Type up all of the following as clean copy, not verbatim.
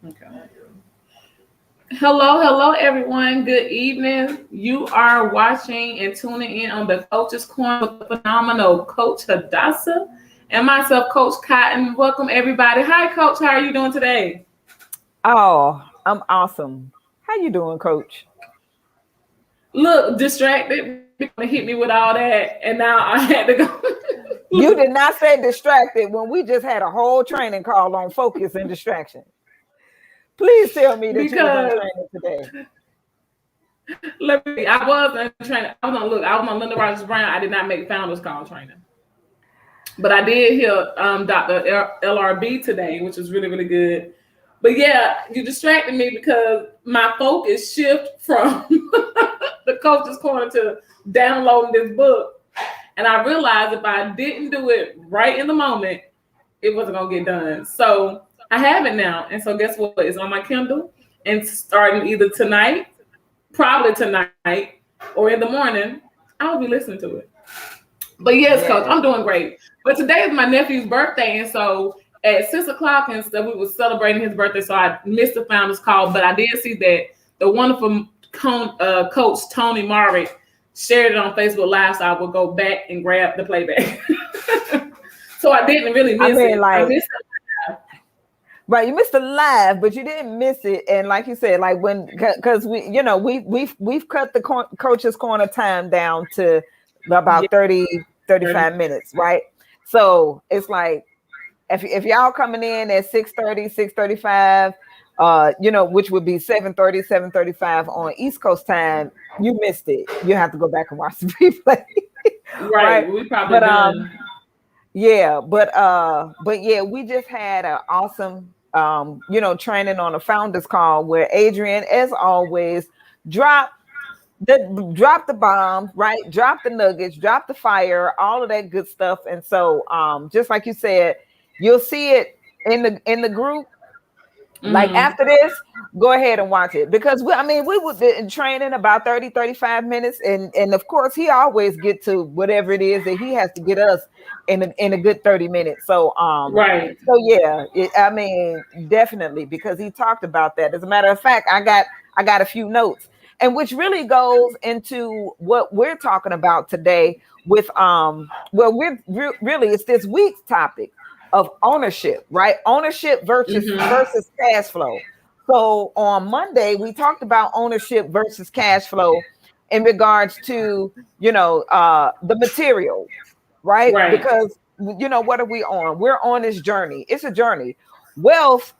Okay. Hello, everyone. Good evening. You are watching and tuning in on the Coach's Corner with the phenomenal Coach Hadassah and myself, Coach Cotton. Welcome, everybody. Hi, Coach. How are you doing today? Oh, I'm awesome. How you doing, Coach? Look, distracted because they hit me with all that, and now I had to go. You did not say distracted when we just had a whole training call on focus and distraction. Please tell me that you was on Because training today. let me. I was in training. I was on. Look, I was on Linda Rogers Brown. I did not make founders call training. But I did hear Dr. LRB today, which was really, really good. But yeah, you distracted me because my focus shift from the Coach's Corner to downloading this book. And I realized if I didn't do it right in the moment, it wasn't going to get done. So I have it now. And so guess what? It's on my Kindle. And starting either tonight, probably tonight, or in the morning, I'll be listening to it. But yes, Coach, Yeah. I'm doing great. But today is my nephew's birthday, and so at 6 o'clock and stuff, we were celebrating his birthday. So I missed the founders call, but I did see that the wonderful Coach Tony Murray shared it on Facebook Live, so I will go back and grab the playback. So I didn't really I miss mean, it. I like, missed right, you missed the live, but you didn't miss it. And like you said, like when, because we've cut the Coach's Corner time down to about 30, 35 minutes, right? So it's like, if y'all coming in at 6:30, 6:35, which would be 7:30, 7:35 on East Coast time, you missed it. You have to go back and watch the replay. right. Right. We probably But done. but yeah, we just had an awesome training on a founders call where Adrian, as always, dropped drop the bomb, right? Drop the nuggets, drop the fire, all of that good stuff. And so just like you said, you'll see it in the group. Like after this, go ahead and watch it because we were in training about 30, 35 minutes. And of course he always get to whatever it is that he has to get us in a good 30 minutes. So Right. definitely because he talked about that. As a matter of fact, I got a few notes, and which really goes into what we're talking about today with really it's this week's topic of ownership, right? Ownership versus cash flow. So on Monday we talked about ownership versus cash flow in regards to the material, right? Right. Because what are we on? We're on this journey. It's a journey. Wealth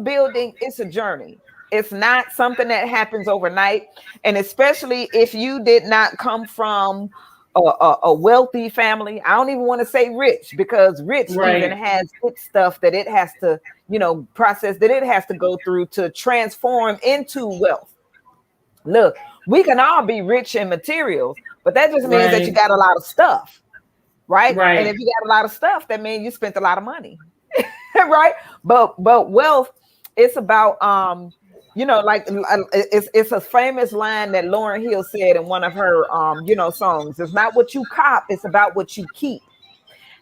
building, it's a journey. It's not something that happens overnight. And especially if you did not come from a wealthy family. I don't even want to say rich because rich even Right. has good stuff that it has to, process, that it has to go through to transform into wealth. Look, we can all be rich in materials, but that just means that you Right. got a lot of stuff, right? And if Right. you got a lot of stuff, that means you spent a lot of money. Right? But wealth, it's about like it's a famous line that Lauryn Hill said in one of her songs. It's not what you cop, it's about what you keep.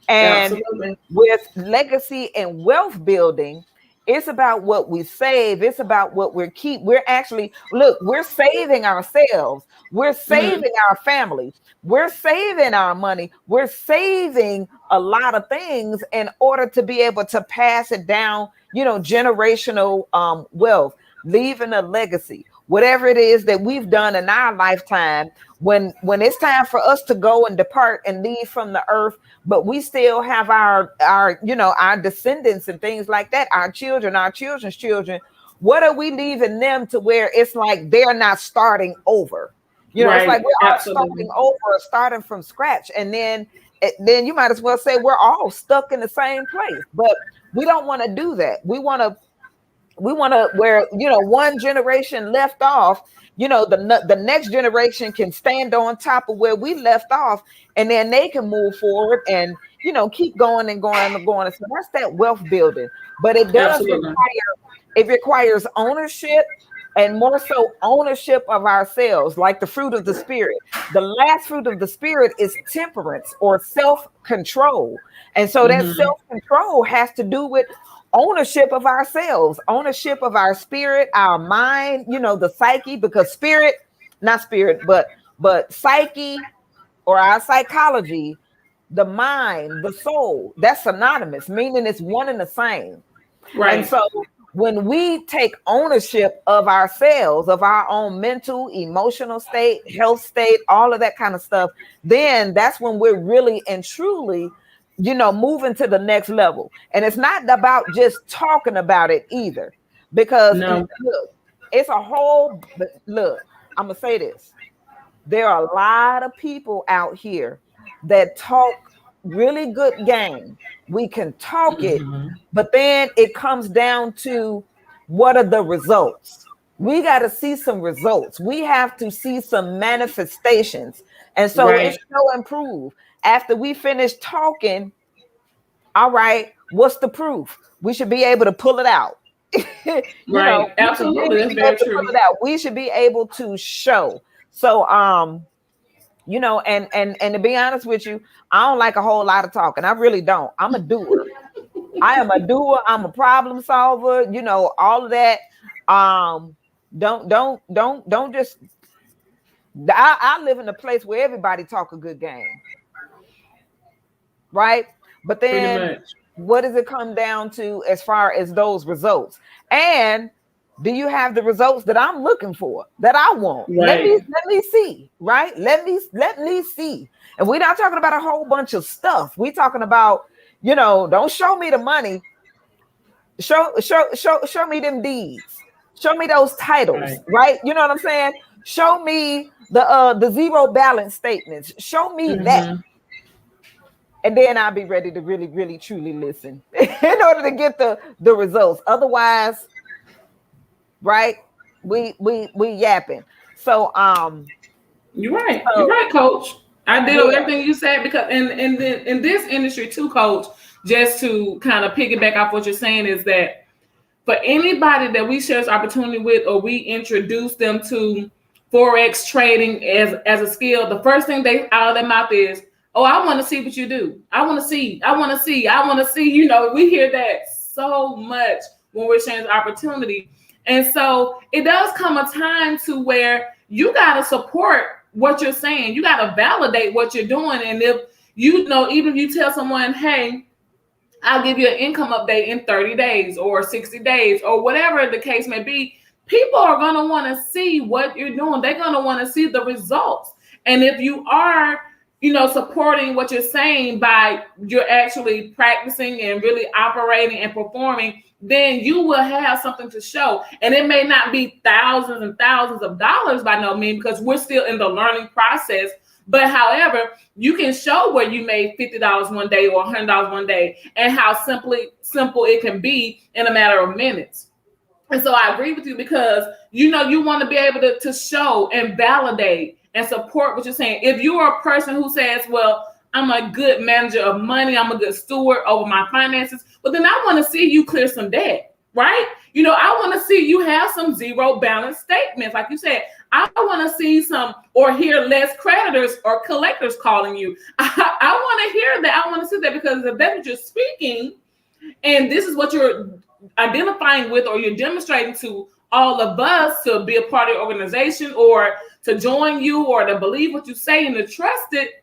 And Absolutely. with legacy and wealth building, it's about what we save. It's about what we keep. We're saving ourselves. We're saving our families. We're saving our money. We're saving a lot of things in order to be able to pass it down, generational wealth, leaving a legacy. Whatever it is that we've done in our lifetime, when it's time for us to go and depart and leave from the earth, but we still have our descendants and things like that, our children, our children's children. What are we leaving them to where it's like they're not starting over? It's like Right. we're all starting Absolutely. over, starting from scratch. And then you might as well say we're all stuck in the same place. But we don't want to do that. We want to where one generation left off, the next generation can stand on top of where we left off, and then they can move forward and keep going and going and going. So that's that wealth building. But Absolutely. it requires ownership, and more so ownership of ourselves, like the fruit of the spirit. The last fruit of the spirit is temperance or self-control. And so that self-control has to do with ownership of ourselves, ownership of our spirit, our mind, the psyche, because spirit, not spirit, but psyche or our psychology, the mind, the soul, that's synonymous, meaning it's one and the same. And Right. so when we take ownership of ourselves, of our own mental, emotional state, health state, all of that kind of stuff, then that's when we're really and truly, moving to the next level. And it's not about just talking about it either, because No. look, it's a whole, look, I'm going to say this. There are a lot of people out here that talk really good game. We can talk it, Mm-hmm. but then it comes down to, what are the results? We got to see some results. We have to see some manifestations. And so Right. it's show and prove. After we finish talking, all right, what's the proof? We should be able to pull it out. Right. We should be Absolutely. That's able very to pull true. it out. We should be able to show. So, and to be honest with you, I don't like a whole lot of talking. I really don't. I'm a doer. I am a doer. I'm a problem solver. All of that. Um, don't just. I live in a place where everybody talk a good game, right? But Pretty then, much. what does it come down to as far as those results? And do you have the results that I'm looking for, that I want? Let me Right. see, right? Let me see. And we're not talking about a whole bunch of stuff. We're talking about, don't show me the money. Show me them deeds. Show me those Right. titles, right? You know what I'm saying? Show me the zero balance statements. Show me that. Mm-hmm. And then I'll be ready to really, really, truly listen in order to get the results. Otherwise, right? We yapping. So You're right. You're so right, Coach. I did yeah, everything you said because in this industry too, Coach. Just to kind of piggyback off what you're saying is that for anybody that we share this opportunity with or we introduce them to forex trading as a skill, the first thing they out of their mouth is, "Oh, I want to see what you do. I want to see. I want to see. I want to see." We hear that so much when we're sharing this opportunity, and so it does come a time to where you got to support what you're saying. You got to validate what you're doing, and if even if you tell someone, "Hey, I'll give you an income update in 30 days or 60 days or whatever the case may be," people are going to want to see what you're doing. They're going to want to see the results. And if you are, supporting what you're saying by you're actually practicing and really operating and performing, then you will have something to show. And it may not be thousands and thousands of dollars by no means, because we're still in the learning process. But however, you can show where you made $50 one day or $100 one day, and how simple it can be in a matter of minutes. And so I agree with you, because you want to be able to show and validate and support what you're saying. If you are a person who says, "Well, I'm a good manager of money, I'm a good steward over my finances," well, then I want to see you clear some debt, right? I want to see you have some zero balance statements. Like you said, I want to see some or hear less creditors or collectors calling you. I want to hear that. I want to see that, because if that's what you're speaking, and this is what you're identifying with, or you're demonstrating to all of us to be a part of your organization or to join you or to believe what you say and to trust it,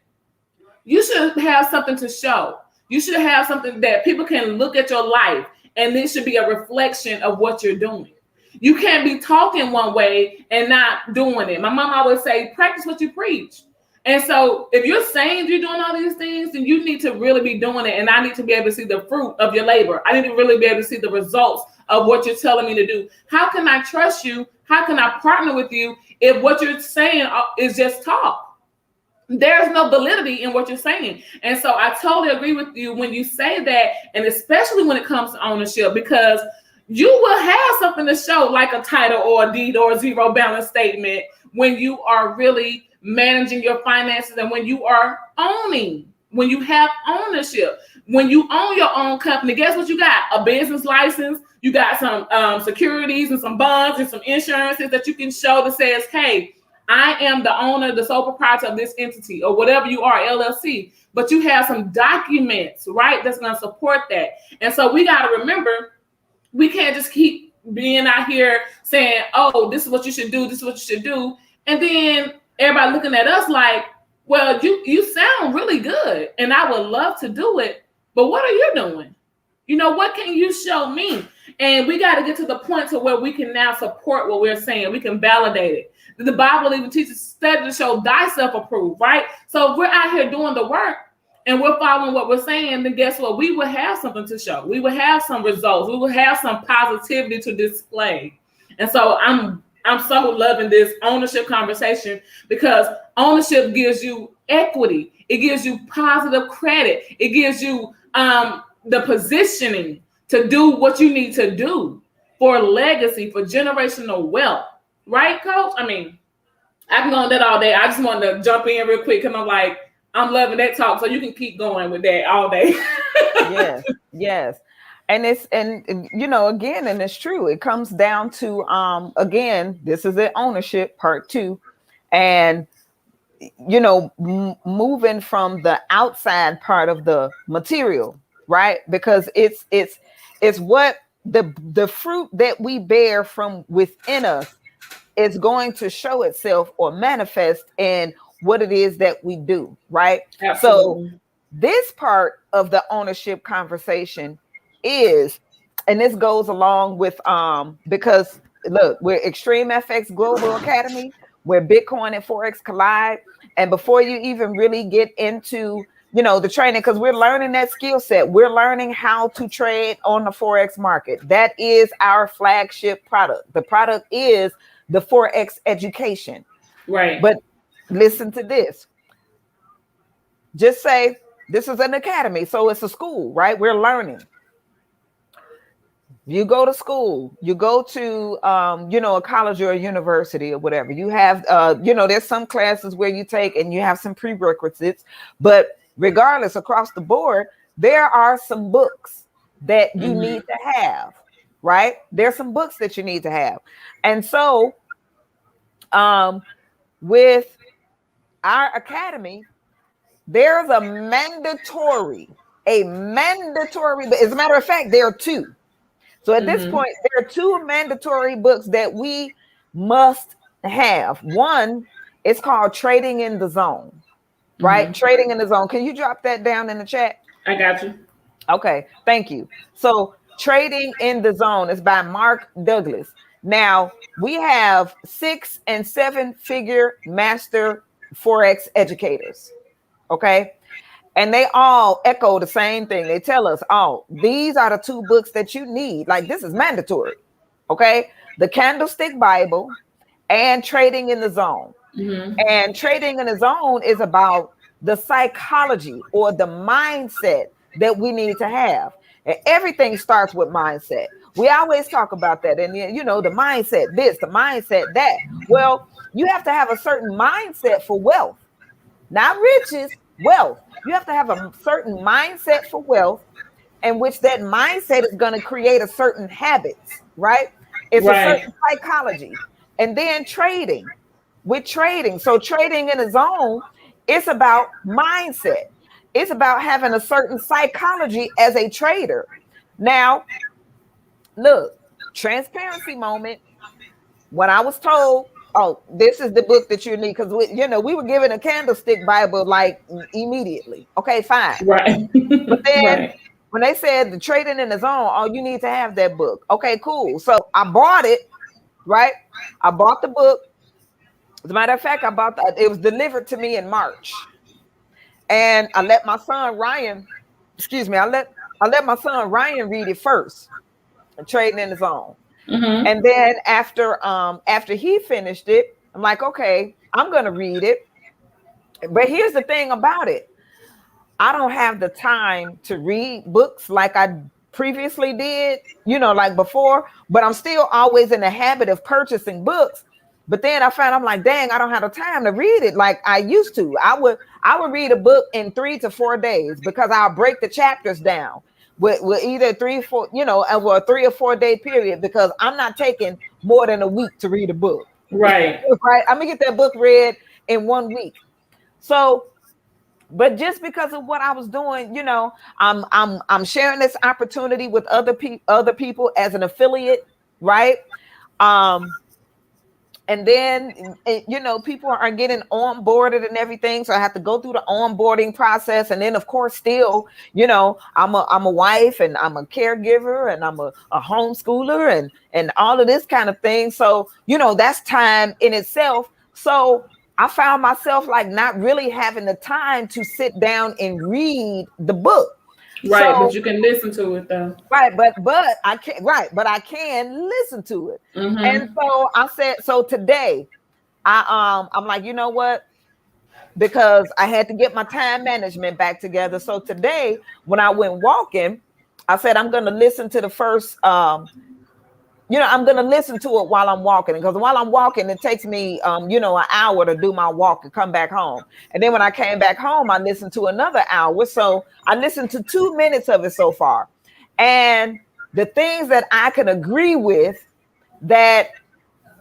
you should have something to show. You should have something that people can look at your life, and this should be a reflection of what you're doing. You can't be talking one way and not doing it. My mom always say, "Practice what you preach." And so if you're saying you're doing all these things, then you need to really be doing it. And I need to be able to see the fruit of your labor. I need to really be able to see the results of what you're telling me to do. How can I trust you? How can I partner with you if what you're saying is just talk? There's no validity in what you're saying. And so I totally agree with you when you say that, and especially when it comes to ownership, because you will have something to show, like a title or a deed or a zero balance statement, when you are really managing your finances and when you are owning, when you have ownership. When you own your own company, guess what you got? A business license. You got some securities and some bonds and some insurances that you can show that says, "Hey, I am the owner, the sole proprietor of this entity," or whatever you are, LLC. But you have some documents, right, that's going to support that. And so we got to remember, We can't just keep being out here saying, oh, this is what you should do, this is what you should do. And then everybody looking at us like, well, you sound really good and I would love to do it, but what are you doing? What can you show me? And we got to get to the point to where we can now support what we're saying. We can validate it. The Bible even teaches study to show thyself approved, right? So if we're out here doing the work and we're following what we're saying, then guess what? We will have something to show. We will have some results. We will have some positivity to display. And so I'm so loving this ownership conversation, because ownership gives you equity. It gives you positive credit. It gives you the positioning to do what you need to do for legacy, for generational wealth. Right, Coach? I mean, I can go on that all day. I just wanted to jump in real quick because I'm loving that talk. So you can keep going with that all day. Yes. And again, and it's true. It comes down to, again, this is the ownership part 2. And, moving from the outside part of the material, right? Because it's what the fruit that we bear from within us is going to show itself or manifest in what it is that we do, right? Absolutely. So this part of the ownership conversation is, and this goes along with because look, we're Extreme FX Global Academy, where Bitcoin and Forex collide. And before you even really get into the training, because we're learning that skill set, we're learning how to trade on the Forex market. That is our flagship product. The product is the Forex education. Right. But listen to this. Just say this is an academy, so it's a school, right? We're learning. You go to school, you go to a college or a university or whatever. You have there's some classes where you take and you have some prerequisites, but regardless, across the board, there are some books that you need to have, right? There's some books that you need to have. And so with our academy, there's a mandatory, as a matter of fact, there are 2. So at this point, there are 2 mandatory books that we must have. One is called Trading in the Zone, right? Trading in the Zone. Can you drop that down in the chat? I got you. Okay, thank you. So Trading in the Zone is by Mark Douglas. Now, we have 6- and 7-figure master Forex educators, okay? And they all echo the same thing. They tell us, these are the 2 books that you need. Like, this is mandatory, okay? The Candlestick Bible and Trading in the Zone. And Trading in the Zone is about the psychology or the mindset that we need to have. And everything starts with mindset. We always talk about that. And, the mindset this, the mindset that. Well, you have to have a certain mindset for wealth, not riches, wealth. You have to have a certain mindset for wealth, in which that mindset is going to create a certain habits, right? It's a certain psychology. And then trading. So Trading in the Zone, it's about mindset. It's about having a certain psychology as a trader. Now, look, transparency moment. When I was told, this is the book that you need, because we were given a Candlestick Bible like immediately. Okay, fine. Right. But then when they said the Trading in the Zone, you need to have that book. Okay, cool. So I bought it, right? I bought the book. As a matter of fact, it was delivered to me in March. And I let my son Ryan, I let my son Ryan read it first, Trading in the Zone. And then after he finished it, I'm like, okay, I'm going to read it. But here's the thing about it. I don't have the time to read books like I previously did, like before, but I'm still always in the habit of purchasing books. But then I'm like, dang, I don't have the time to read it like I used to. I would read a book in 3 to 4 days, because I'll break the chapters down with either 3 or 4, over a 3 or 4 day period, because I'm not taking more than a week to read a book. Right. Right. I'm gonna get that book read in 1 week. So but just because of what I was doing, I'm sharing this opportunity with other people as an affiliate, right? Um, and then people are getting onboarded and everything, so I have to go through the onboarding process. And then of course still, I'm a wife, and I'm a caregiver, and I'm a homeschooler, and all of this kind of thing. So that's time in itself. So I found myself like not really having the time to sit down and read the book. Right, but So you can listen to it though. right, but I can't, right, but I can listen to it. And Mm-hmm. so I said, so today I'm like, you know what? Because I had to get my time management back together. So today, when I went walking, I said I'm going to listen to the first. I'm going to listen to it while I'm walking, because while I'm walking, it takes me, an hour to do my walk and come back home. And then when I came back home, I listened to another hour. So I listened to 2 minutes of it so far, and the things that I can agree with, that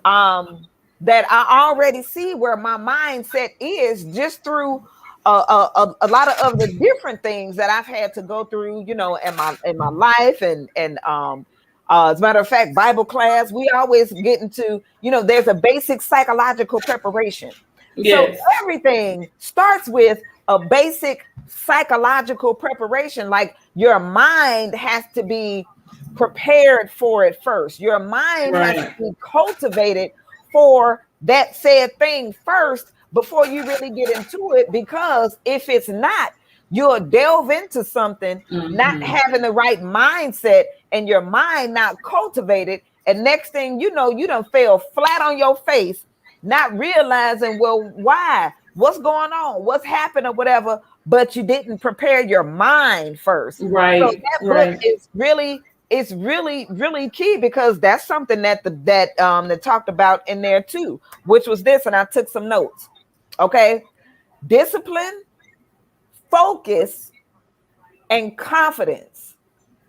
um that I already see where my mindset is, just through a lot of the different things that I've had to go through, in my life. And as a matter of fact, Bible class, we always get into, there's a basic psychological preparation. So Yes. everything starts with a basic psychological preparation. Like, your mind has to be prepared for it first. Your mind has to Right. be cultivated for that said thing first before you really get into it. Because if it's not, you'll delve into something not Mm-hmm. having the right mindset, and your mind not cultivated. And next thing you know, you done fell flat on your face, not realizing, well, why? What's going on? What's happened or whatever? But you didn't prepare your mind first. So Right. that book Right. is really, it's really, really key, because that's something that talked about in there too, which was this, and I took some notes. Okay. Discipline, focus, and confidence.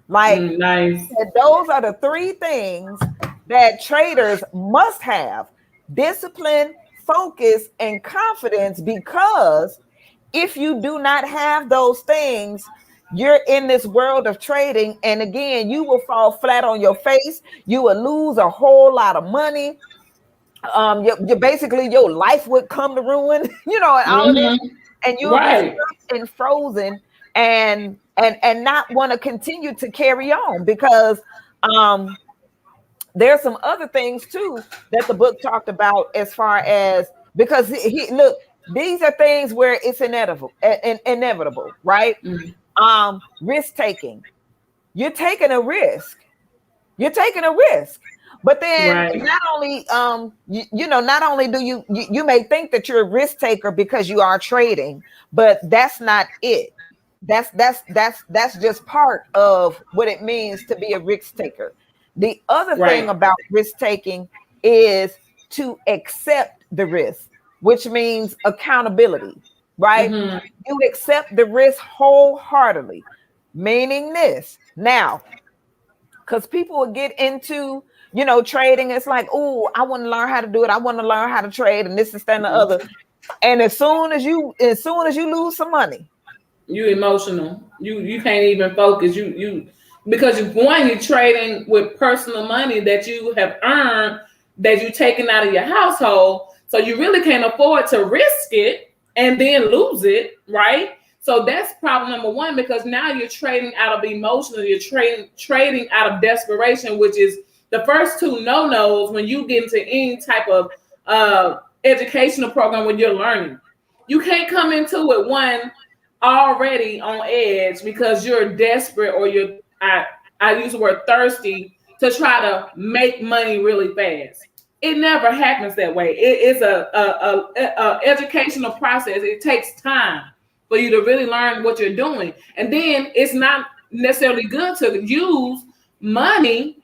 Like, Nice. those are the three things that traders must have: discipline, focus, and confidence. Because if you do not have those things, you're in this world of trading, and again, you will fall flat on your face. You will lose a whole lot of money. You basically, your life would come to ruin, and all of this, Mm-hmm. and you'll be Right. stuck and frozen, and not want to continue to carry on. Because um there's some other things too that the book talked about, as far as, because look, these are things where it's inevitable, right? Mm. Risk taking. You're taking a risk. You're taking a risk. But then, Right. not only not only do you may think that you're a risk taker because you are trading, but that's not it. That's just part of what it means to be a risk taker. The other thing Right. about risk taking is to accept the risk, which means accountability, right? Mm-hmm. You accept the risk wholeheartedly, meaning this. Now, because people will get into, trading. It's like, oh, I want to learn how to do it. I want to learn how to trade, and this, is that, and the other. And as soon as you lose some money. You emotional. You can't even focus. You because you're trading with personal money that you have earned, that you're taking out of your household. So you really can't afford to risk it and then lose it, right? So that's problem number one, because now you're trading out of emotional, you're trading out of desperation, which is the first two no-nos when you get into any type of educational program when you're learning. You can't come into it one already on edge because you're desperate, or I use the word thirsty, to try to make money really fast. It never happens that way. It's a educational process. It takes time for you to really learn what you're doing. And then it's not necessarily good to use money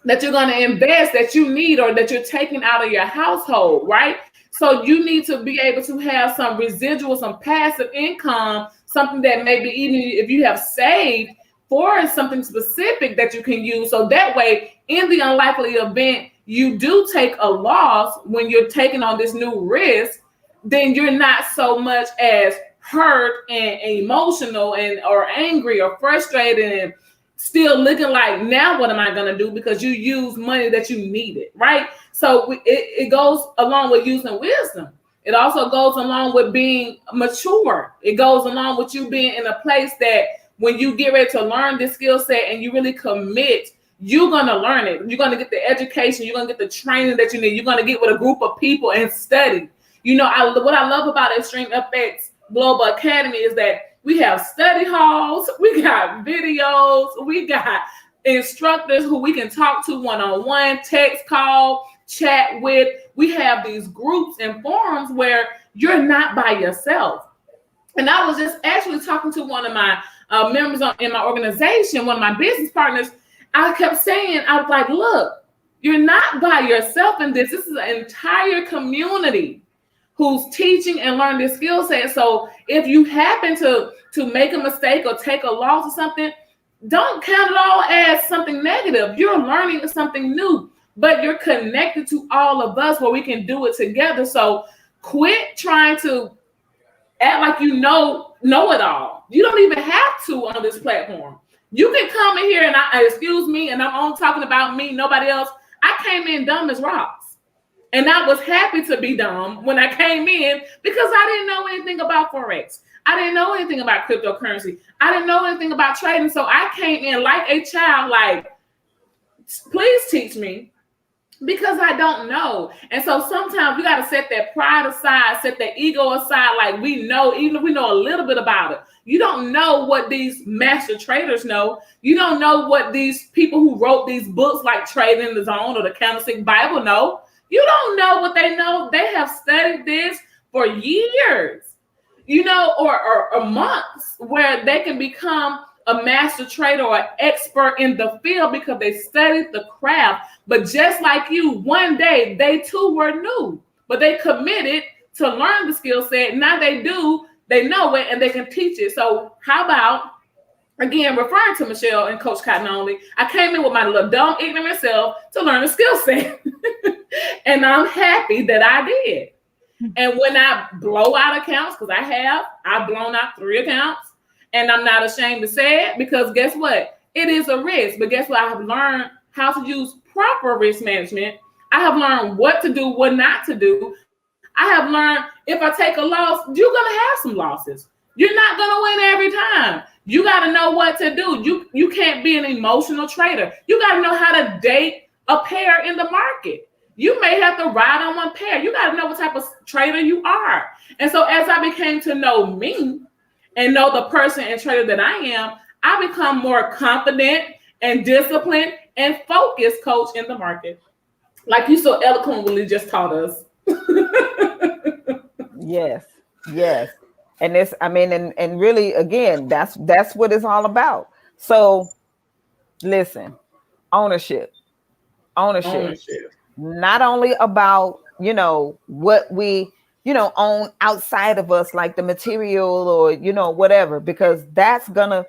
that you're going to invest, that you need, or that you're taking out of your household, right? So you need to be able to have some residual, some passive income, something that maybe even if you have saved for something specific that you can use. So that way, in the unlikely event you do take a loss when you're taking on this new risk, then you're not so much as hurt and emotional and or angry or frustrated and still looking like, now what am I going to do? Because you use money that you needed, right? So it goes along with using wisdom. It also goes along with being mature. It goes along with you being in a place that when you get ready to learn this skill set and you really commit, you're going to learn it. You're going to get the education. You're going to get the training that you need. You're going to get with a group of people and study. You know, what I love about Extreme FX Global Academy is that we have study halls, we got videos, we got instructors who we can talk to one-on-one, text, call, chat with. We have these groups and forums where you're not by yourself. And I was just actually talking to one of my members in my organization, one of my business partners. I kept saying, I was like, look, you're not by yourself in this. This is an entire community who's teaching and learning this skill set. So if you happen to make a mistake or take a loss or something, don't count it all as something negative. You're learning something new, but you're connected to all of us where we can do it together. So quit trying to act like you know it all. You don't even have to on this platform. You can come in here and excuse me, and I'm only talking about me, nobody else. I came in dumb as rocks. And I was happy to be dumb when I came in because I didn't know anything about Forex. I didn't know anything about cryptocurrency. I didn't know anything about trading. So I came in like a child, like, please teach me, because I don't know. And so sometimes we got to set that pride aside, set that ego aside, like we know, even if we know a little bit about it. You don't know what these master traders know. You don't know what these people who wrote these books like Trading in the Zone or the Candlestick Bible know. You don't know what they know. They have studied this for years, you know, or months, where they can become a master trader or an expert in the field because they studied the craft. But just like you, one day they too were new, but they committed to learn the skill set. Now they know it, and they can teach it. So how about, again, referring to Michelle and Coach Cotton Only, I came in with my little dumb, ignorant self to learn the skill set. And I'm happy that I did. And when I blow out accounts, because I've blown out 3 accounts, and I'm not ashamed to say it, because guess what? It is a risk. But guess what? I have learned how to use proper risk management. I have learned what to do, what not to do. I have learned if I take a loss, you're going to have some losses. You're not going to win every time. You got to know what to do. You can't be an emotional trader. You got to know how to date a pair in the market. You may have to ride on one pair. You got to know what type of trader you are. And so as I became to know me and know the person and trader that I am, I become more confident and disciplined and focused, Coach, in the market. Like you so eloquently just taught us. Yes. And this, I mean, and really, again, that's what it's all about. So listen, ownership. Not only about, you know, what we, you know, own outside of us, like the material or, you know, whatever, because that's going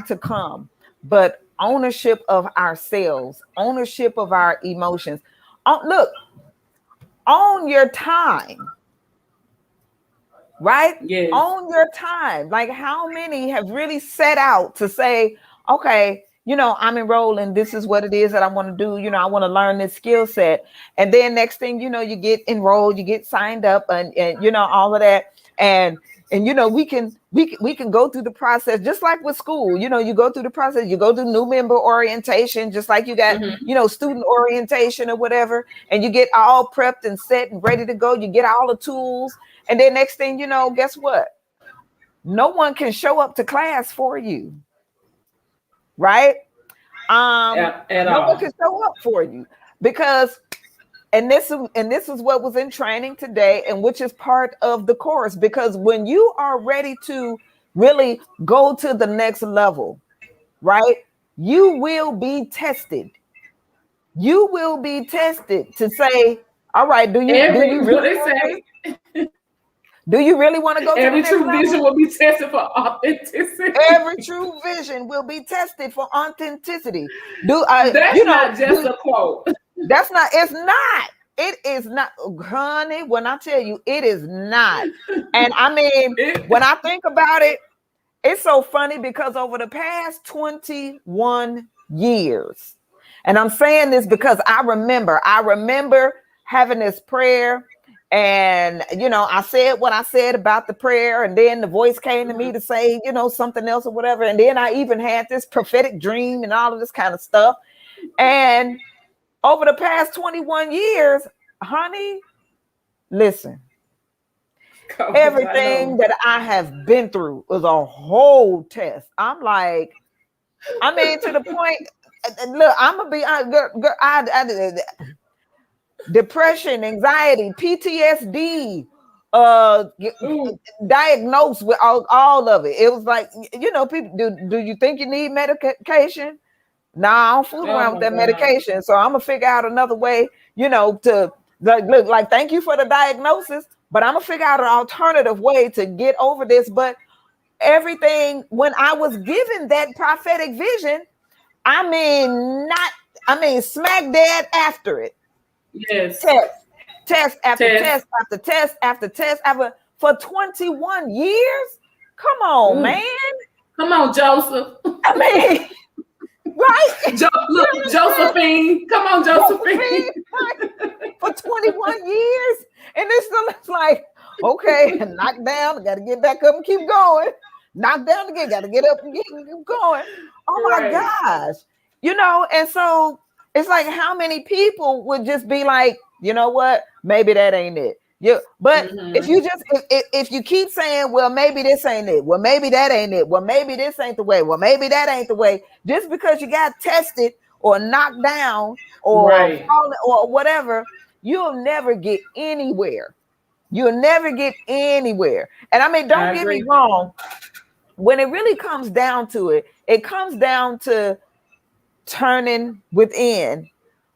to come, but ownership of ourselves, ownership of our emotions. Look, own your time, right? Yes. Own your time. Like, how many have really set out to say, okay, you know, I'm enrolled and this is what it is that I want to do. You know, I want to learn this skill set. And then next thing, you know, you get enrolled, you get signed up and you know, all of that. And, you know, we can go through the process just like with school. You know, you go through the process, you go through new member orientation, just like you got, you know, student orientation or whatever. And you get all prepped and set and ready to go. You get all the tools. And then next thing, you know, guess what? No one can show up to class for you. Right? No one can show up for you because, and this is what was in training today, and which is part of the course, because when you are ready to really go to the next level, right? You will be tested. You will be tested to say, all right, do you really want to go to every the next true level? vision will be tested for authenticity. Every true vision will be tested for authenticity. That's not just a quote. It's not. it is not, honey. When I tell you, it is not. And I mean, when I think about it, it's so funny because over the past 21 years, and I'm saying this because I remember having this prayer, and I said what I said about the prayer, and then the voice came to me to say, something else or whatever. And then I even had this prophetic dream and all of this kind of stuff. And over the past 21 years, honey, listen, everything that I have been through was a whole test. I'm like, I mean, to the point, look, I'm gonna be depression, anxiety, PTSD, diagnosed with all of it. It was like, people, do you think you need medication? Nah, I don't fool around with that medication. So I'm gonna figure out another way, to look, like, thank you for the diagnosis, but I'm gonna figure out an alternative way to get over this. But everything, when I was given that prophetic vision, I mean, smack dead after it. Yes. Test after test after test after test for 21 years. Come on, man. Come on, Joseph. I mean, right? Look, Josephine. Come on, Josephine. For 21 years. And it's like, okay, knock down, got to get back up and keep going. Knock down again, got to get up and keep going. Oh my gosh. And so it's like, how many people would just be like, you know what? Maybe that ain't it. Yeah, but if you keep saying, well, maybe this ain't it, well, maybe that ain't it, well, maybe this ain't the way, well, maybe that ain't the way, just because you got tested or knocked down or fallen or whatever, you'll never get anywhere. You'll never get anywhere. And I mean, don't get me wrong. When it really comes down to it, it comes down to turning within,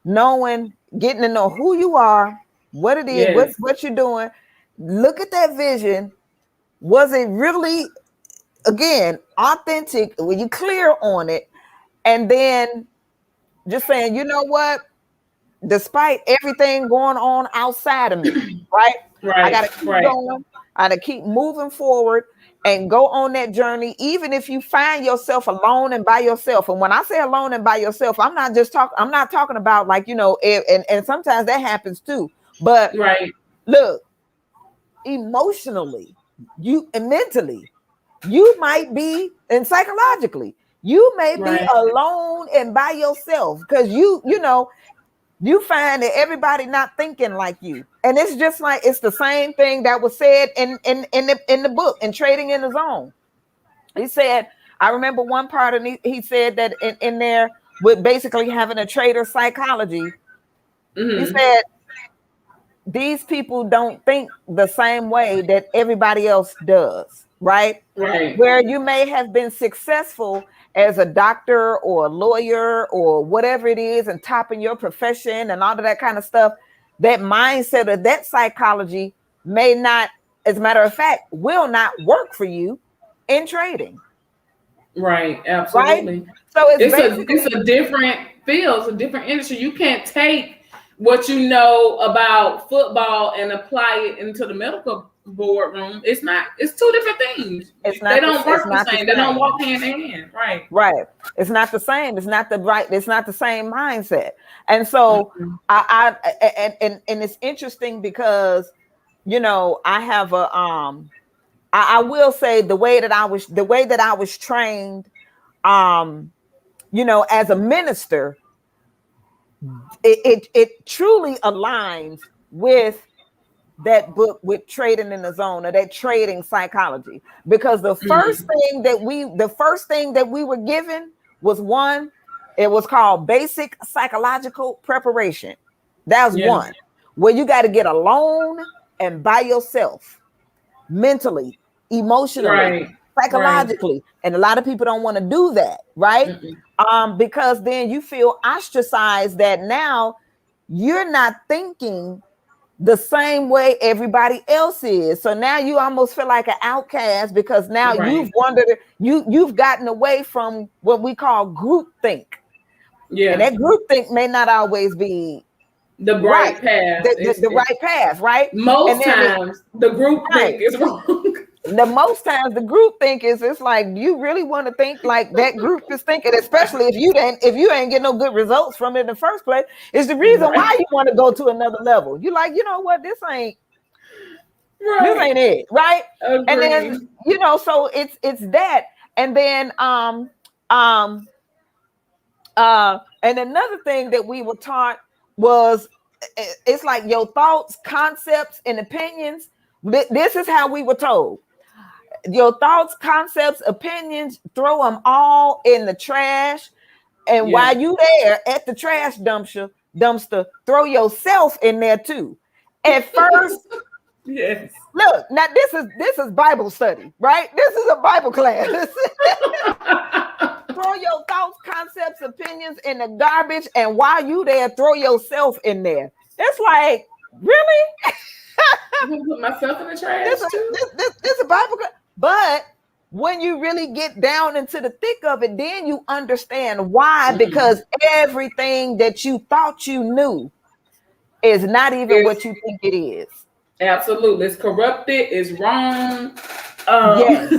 knowing, getting to know who you are, what it is, what you're doing. Look at that vision. Was it really, again, authentic? Were you clear on it? And then just saying, you know what? Despite everything going on outside of me, right? I got to keep going. I got to keep moving forward and go on that journey, even if you find yourself alone and by yourself. And when I say alone and by yourself, I'm not talking about, like, and sometimes that happens too. But look, emotionally, and mentally, you might be, and psychologically, you may be alone and by yourself, because you find that everybody not thinking like you. And it's just like, it's the same thing that was said in the book, in Trading in the Zone. He said, I remember one part, and he said that in there, with basically having a trader psychology, he said, these people don't think the same way that everybody else does, right? Where you may have been successful as a doctor or a lawyer or whatever it is, and top in your profession and all of that kind of stuff, that mindset of that psychology may not, as a matter of fact, will not work for you in trading. Right, absolutely. Right? So it's a different field, it's a different industry. You can't take what you know about football and apply it into the medical boardroom. It's two different things. They don't work the same. They don't walk hand in hand. Right. It's not the same. It's not the same mindset. And so I it's interesting because, I have I will say the way that I was trained, as a minister, it truly aligns with that book, with Trading in the Zone, or that trading psychology, because the first thing that we were given was one. It was called basic psychological preparation. That was one, where you got to get alone and by yourself, mentally, emotionally, psychologically. And a lot of people don't want to do that, right? Because then you feel ostracized, that now you're not thinking the same way everybody else is. So now you almost feel like an outcast, because now you've gotten away from what we call group think. And that group think may not always be The right? bright path. The right path, right? And Most then times the group right. think is wrong. The most times the group think is it's like you really want to think like that group is thinking, especially if you ain't get no good results from it in the first place. Is the reason why Right. you want to go to another level. You like, you know what, this Right. ain't it, right? And then Agree. so it's that, and then um and another thing that we were taught was it's like your thoughts, concepts, and opinions. This is how we were told. Your thoughts, concepts, opinions, throw them all in the trash. And Yeah. while you there at the trash dumpster, throw yourself in there too. At first, Yes. look, now this is Bible study, right? This is a Bible class. Throw your thoughts, concepts, opinions in the garbage, and while you there, throw yourself in there. It's like, really? I'm gonna put myself in the This trash is too. this is a Bible class. But when you really get down into the thick of it, then you understand why. Mm. Because everything that you thought you knew is not even It's what you think it is. absolutely, it's corrupted. It's wrong. Yes,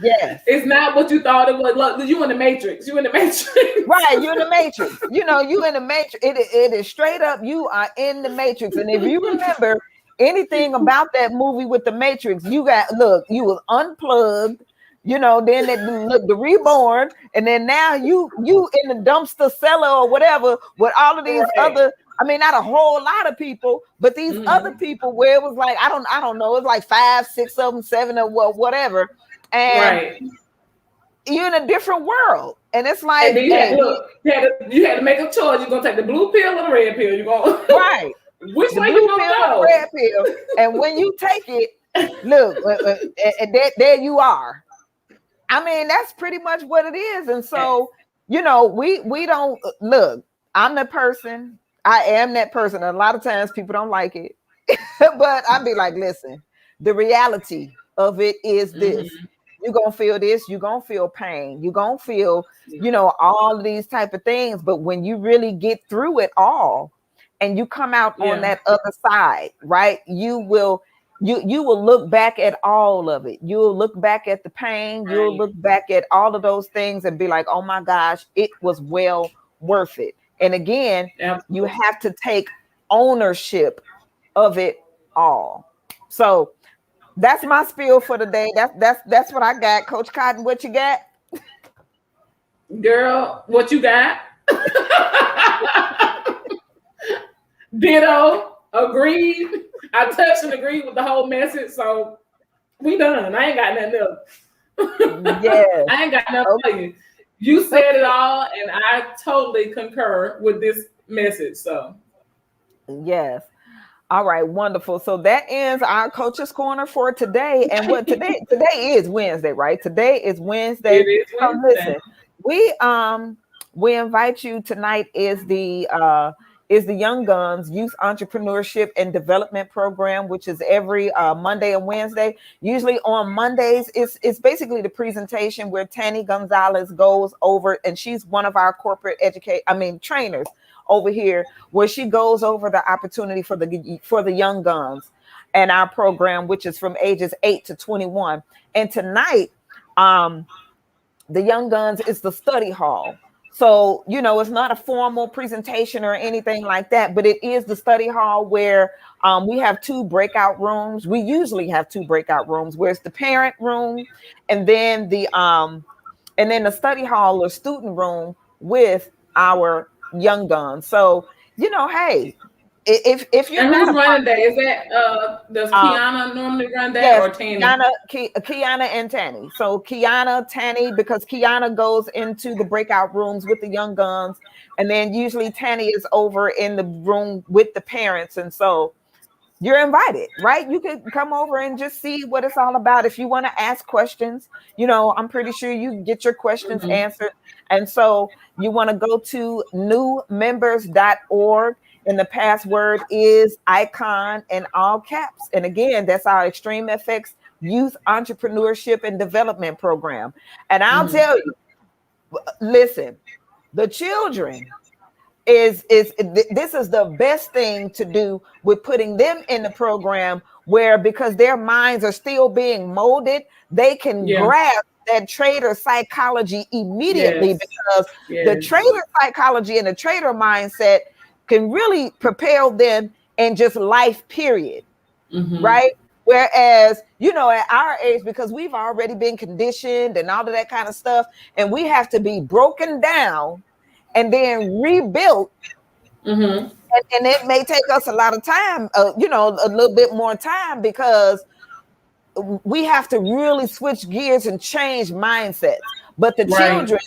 yes. It's not what you thought it was. Look, you in the matrix. You in the matrix. Right, you're in the matrix. You in the matrix. It is straight up. You are in the matrix. And if you remember anything about that movie with the Matrix, you was unplugged. Then the reborn, and then now you in the dumpster cellar or whatever with all of these Right. other. I mean, not a whole lot of people, but these other Mm-hmm. people where it was like I don't know, it's like 5, 6 of them, 7 or whatever, and Right. you're in a different world, and it's And like, then you had hey, to look. You had to make a choice. You're gonna take the blue pill or the red pill. You're going right. which The way you blue gonna pill or the go? red pill. And when you take it, look, and there you are. I mean, that's pretty much what it is. And so, we don't look. I'm the person. I am that person. And a lot of times people don't like it, but I'd be like, listen, the reality of it is this. Mm-hmm. You're gonna feel this. You're gonna feel pain. You're gonna feel, all of these type of things. But when you really get through it all, and you come out on Yeah. that other side, right? You will look back at all of it. You'll look back at the pain. You'll Right. look back at all of those things and be like, oh my gosh, it was well worth it. And again, you Absolutely. have to take ownership of it all. So that's my spiel for the day. That's what I got. Coach Cotton, what you got? Girl, what you got? Ditto. Agreed. I touched and agreed with the whole message. So we done. I ain't got nothing else. Yes. I ain't got nothing Okay. for you. You said it all, and I totally concur with this message. So Yes. All right, wonderful. So that ends our coach's corner for today. And what today is Wednesday, right? Today is it Wednesday. is So listen, Wednesday. we invite you tonight is the Young Guns Youth Entrepreneurship and Development Program, which is every Monday and Wednesday. Usually on Mondays, it's basically the presentation where Tani Gonzalez goes over, and she's one of our corporate trainers over here, where she goes over the opportunity for the young guns and our program, which is from ages 8 to 21. And tonight, the Young Guns is the study hall. So, it's not a formal presentation or anything like that, but it is the study hall where we have 2 breakout rooms. We usually have 2 breakout rooms, where it's the parent room and then the study hall or student room with our young guns. So, hey, if you're And not who's a part, running that? Is that does um, Kiana normally run that yes, or Tanny? Kiana and Tani. So Kiana, Tani, because Kiana goes into the breakout rooms with the young guns, and then usually Tani is over in the room with the parents. And so you're invited, right? You could come over and just see what it's all about. If you want to ask questions, I'm pretty sure you can get your questions Mm-hmm. answered. And so you want to go to newmembers.org, and the password is icon in all caps. And again, that's our Extreme FX Youth Entrepreneurship and Development Program. And I'll Mm-hmm. tell you, listen, the children, this is the best thing to do with putting them in the program, where because their minds are still being molded, they can Yeah. grasp that trader psychology immediately, Yes. because the Yes. trader psychology and the trader mindset can really propel them in just life, period. Mm-hmm. Right? Whereas, at our age, because we've already been conditioned and all of that kind of stuff, and we have to be broken down and then rebuilt. Mm-hmm. And it may take us a lot of time, a little bit more time, because we have to really switch gears and change mindsets. But the Right. children,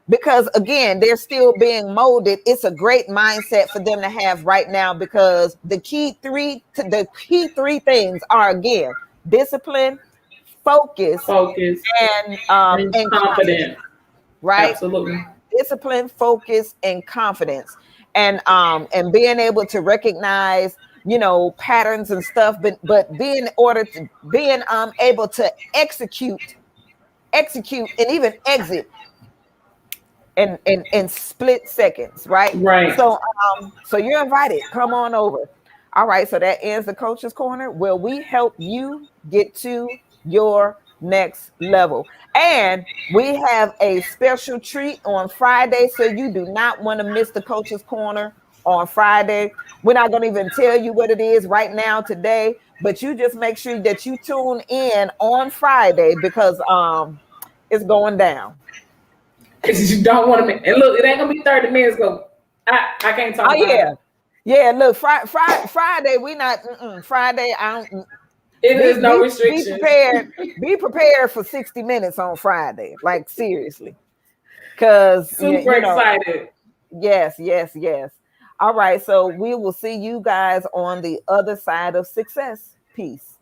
because again, they're still being molded, it's a great mindset for them to have right now, because the key three things are, again, discipline, focus, Focus and and confidence, confident. right? Absolutely. Discipline, focus, and confidence, and being able to recognize, patterns and stuff, but being able to execute, and even exit in split seconds, right? Right. So you're invited. Come on over. All right. So that ends the Coach's Corner, where we help you get to your next level. And we have a special treat on Friday. So you do not want to miss the Coach's Corner on Friday. We're not going to even tell you what it is right now today, but you just make sure that you tune in on Friday, because it's going down. You don't want to. And look, it ain't gonna be 30 minutes. Go. I can't talk Oh about yeah. it. Yeah, look, Friday, we not Friday. I don't It be is no be be restrictions. prepared. Be prepared for 60 minutes on Friday. Like, seriously. Cause Super excited. yes, yes, yes. All right. So we will see you guys on the other side of success. Peace.